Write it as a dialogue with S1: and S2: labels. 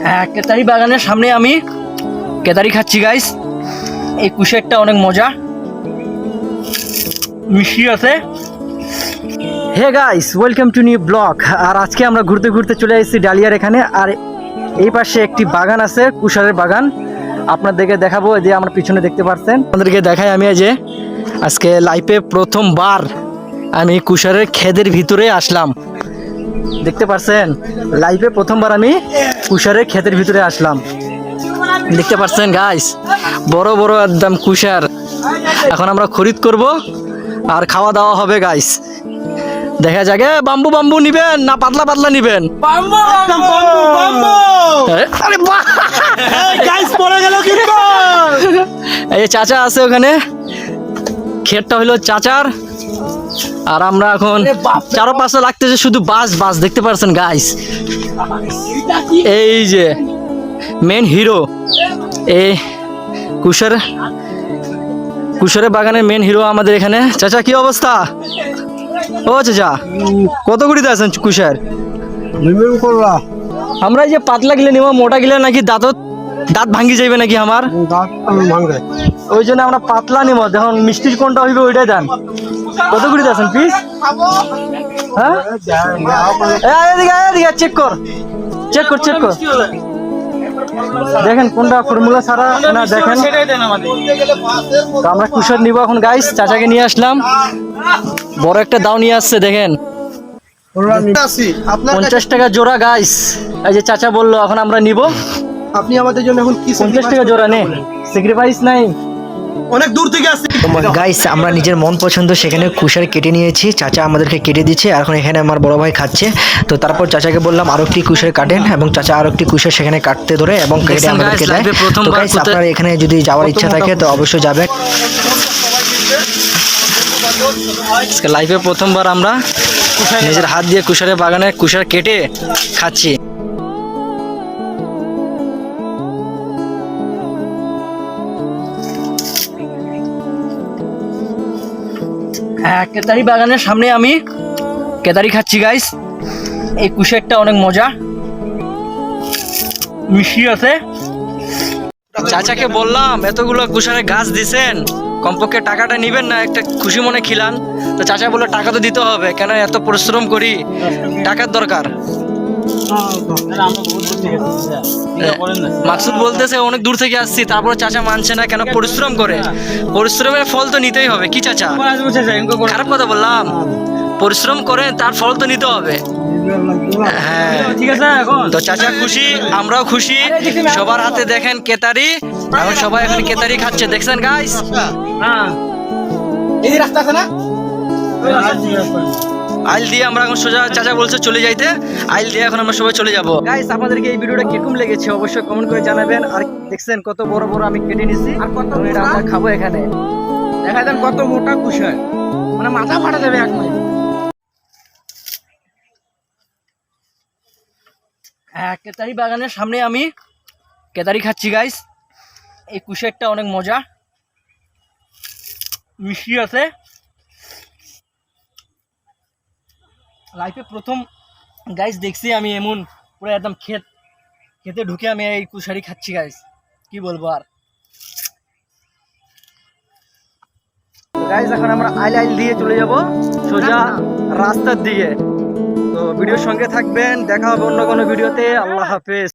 S1: হ্যাঁ, কেতারি বাগানের সামনে আমি কেতারি খাচ্ছি গাইস। এই কুশেরটা অনেক মজা, মিষ্টি আছে। Hey guys, welcome to new blog. আর আজকে আমরা ঘুরতে ঘুরতে চলে এসেছি ডালিয়ার এখানে। আর এই পাশে একটি বাগান আছে, কুশারের বাগান। আপনাদেরকে দেখাবো, যে আমার পিছনে দেখতে পাচ্ছেন। আপনাদেরকে দেখাই আমি যে আজকে লাইফে প্রথমবার আমি কুশারের ক্ষেতের ভিতরে আসলাম। দেখতে পাচ্ছেন, লাইফে প্রথমবার আমি কুশারের ক্ষেতের ভিতরে আসলাম। দেখতে পাচ্ছেন গাইস, বড় বড় একদম কুশার। এখন আমরা খরিদ করব আর খাওয়া দাওয়া হবে গাইস। দেখা যাক। বাম্বু বাম্বু নিবেন না পাতলা পাতলা নিবেন? আরে বাহ, এই চাচা আছে ওখানে। ক্ষেতটা হলো চাচার। আর আমরা এখন চারো পাশে লাগতেছে শুধু বাস বাস। দেখতে পাচ্ছেন গাইস, এই যে মেন হিরো, এই কুশারের বাগানের মেন হিরো আমাদের এখানে। চাচা কি অবস্থা? ও চাচা, কত গুড়িতে আছেন কুশার? আমরা এই যে পাতলা গিলে নিব, মোটা গিলে নাকি দাঁত ভাঙ্গি যাইবে নাকি আমার, ওই জন্য আমরা পাতলা নিব। দেখুন মিষ্টির কোনটা হইবে ওইটাই দেন। কত গুড়িতে আছেন পিস? হ্যাঁ, এদিকে চেক কর। দেখেন কোনটা ফর্মুলা ছাড়া না, দেখেন। তো আমরা কুশার নিব এখন গাইস। চাচাকে নিয়ে আসলাম, বড় একটা দাও নিয়ে আসছে। দেখেন 50 টাকা জোড়া গাইস। এই যে চাচা বললো এখন আমরা নিব।
S2: আপনি আমাদের জন্য এখন কি
S1: 50 টাকা জোড়া নে, স্যাক্রিফাইস নাই।
S2: অনেক দূর থেকে আসছে
S3: গাইস। আমরা নিজের মন পছন্দ সেখানে কুশার কেটে নিয়েছি। চাচা আমাদেরকে কেটে দিচ্ছে। এখন এখানে আমার বড় ভাই খাচ্ছে। তো তারপর চাচাকে বললাম আরো একটি কুশার কাটেন, এবং চাচা আরো একটি কুশার সেখানে কাটতে ধরে এবং কেটে আমাদেরকে দেয়। তো গাইস, আপনারা এখানে যদি যাওয়ার ইচ্ছা থাকে তো অবশ্যই যাবেন।
S1: লাইফে প্রথমবার আমরা নিজের হাত দিয়ে কুশারের বাগানে কুশার কেটে খাচ্ছি। হ্যাঁ, কেতারি বাগানের সামনে আমি কেতারি খাচ্ছি গাইস। এই কুশারটা অনেক মজা, মিষ্টি আছে। চাচাকে বললাম এতগুলো কুশারের গাছ দিছেন, কমপক্ষে টাকাটা নিবেন না, একটা খুশি মনে খিলান। তো চাচা বললো টাকা তো দিতে হবে, কেন এত পরিশ্রম করি, টাকার দরকার। মাকসুদ বলতেছে অনেক দূর থেকে আসছি, তারপর চাচা মানছে না, কেন পরিশ্রম করে, পরিশ্রমের ফল তো নিতেই হবে। কি চাচা খারাপ কথা বললাম? পরিশ্রম করে তার ফল তো নিতে হবে। হ্যাঁ ঠিক আছে। তো চাচা খুশি, আমরাও খুশি। সবার হাতে দেখেন কেতারি, এখন সবাই এখন কেতারি খাচ্ছে। দেখছেন গাইস?
S2: এই রাস্তা আছে না,
S1: আইল দিয়ে আমরা এখন সোজা, চাচা বলছে চলে যাইতে, আইল দিয়ে এখন আমরা সবাই চলে যাবো। গাইস, আপনাদেরকে এই ভিডিওটা কিরকম লেগেছে অবশ্যই কমেন্ট করে জানাবেন। আর দেখছেন কত বড় বড় আমি কেটে নিছি, আর কত আমরা খাবো এখানে।
S2: দেখা দেন কত মোটা কুশার, মানে মাথা ফাটা যাবে এক মাইল।
S1: হ্যাঁ, কেতারি বাগানের সামনে আমি কেতারি খাচ্ছি গাইস। এই কুশারটা অনেক মজা, মিষ্টি আছে। লাইফে প্রথম গাইস দেখছি আমি এমন পুরো একদম খেতে ঢুকে আমি এই কুশারি খাচ্ছি গাইস। কি বলবো আর। গাইস, এখন আমরা আইল দিয়ে চলে যাব সোজা রাস্তার দিকে। তো ভিডিওর সঙ্গে থাকবেন, দেখা হবে অন্য কোনো ভিডিওতে। আল্লাহ হাফেজ।